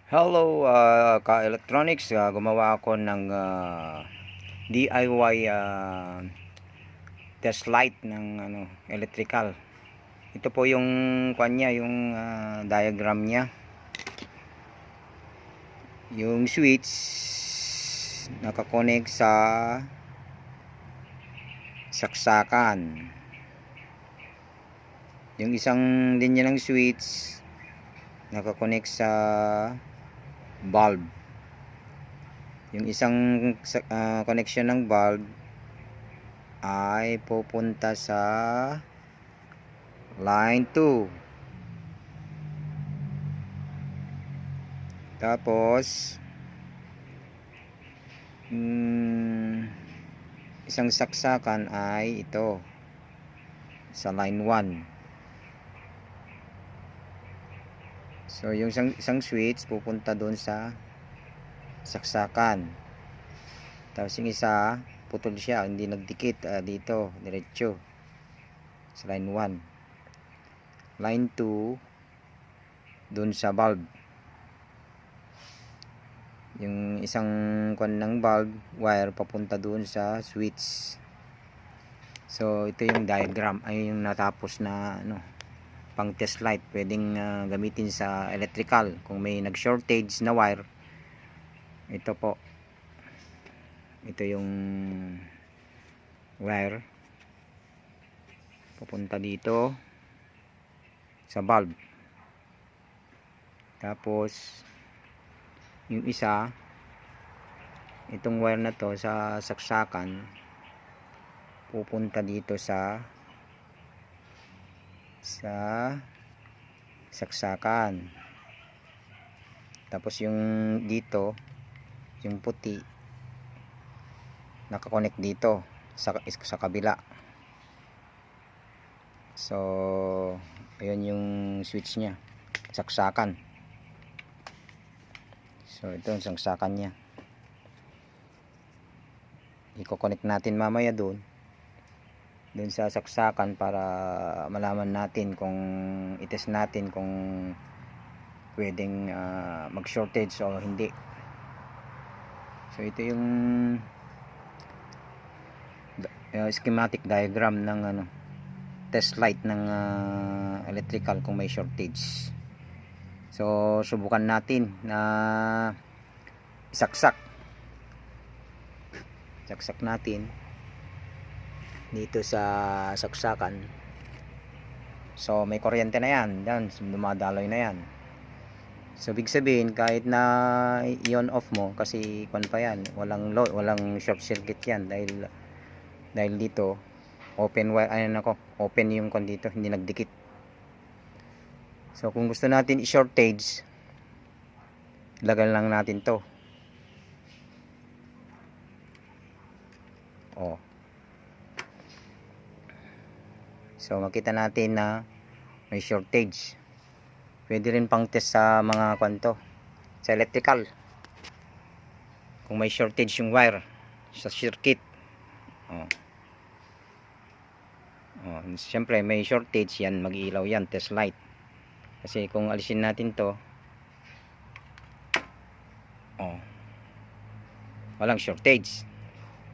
Hello, ka-electronics. Gumawa ako ng DIY test light ng electrical. Ito po yung kanya, yung diagram niya. Yung switch nakakonect sa saksakan. Yung isang linya ng switch nakakonect sa bulb. Yung isang connection ng bulb ay pupunta sa line 2. Tapos isang saksakan ay ito sa line 1. So yung isang switch pupunta doon sa saksakan. Tapos yung isa putol siya, hindi nagdikit dito, diretso sa line 1. Line 2 doon sa bulb. Yung isang kon ng bulb wire papunta doon sa switch. So ito yung diagram, ay yung natapos na pang test light. Pwedeng gamitin sa electrical kung may nag shortage na wire. Ito po, ito yung wire papunta dito sa bulb. Tapos yung isa, itong wire na to sa saksakan pupunta dito sa saksakan. Tapos yung dito, yung puti nakakonect dito sa kabila. So ayun yung switch nya, saksakan. So ito yung saksakan nya, i-connect natin mamaya doon sa saksakan para malaman natin kung itest natin kung pwedeng mag shortage o hindi. So ito yung schematic diagram ng test light ng electrical kung may shortage. So subukan natin na saksak natin dito sa saksakan. So may kuryente na yan, dumadaloy na yan. So big sabihin kahit na i-on off mo, kasi kung pa yan, walang load, walang short circuit yan dahil dito open wire, open yung kon dito, hindi nagdikit. So kung gusto natin i-shortage, ilagay lang natin to. So makita natin na may shortage. Pwede rin pang test sa mga kwanto, sa electrical, kung may shortage yung wire sa circuit. Siyempre may shortage yan, mag-ilaw yan, test light. Kasi kung alisin natin to, walang shortage.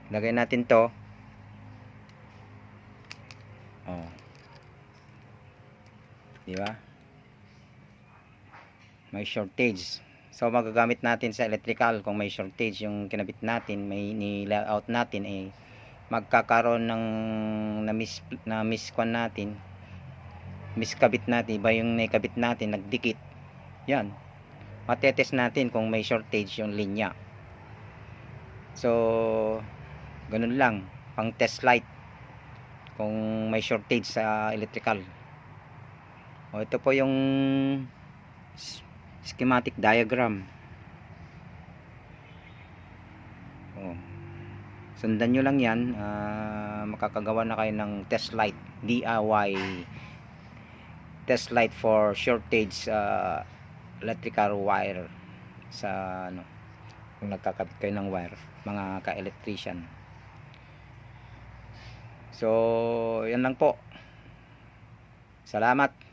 Lagay natin to, diba? May shortage. So magagamit natin sa electrical kung may shortage yung kinabit natin, may ni-layout natin, magkakaroon ng miskabit natin, iba yung nakabit natin, nagdikit. Yan. Matetest natin kung may shortage yung linya. So ganun lang, pang test light kung may shortage sa electrical. Ito po yung schematic diagram. Sundan nyo lang yan, makakagawa na kayo ng test light, DIY test light for shortage electrical wire sa kung nagkakabit kayo ng wire, mga ka-electrician. So yan lang po, salamat.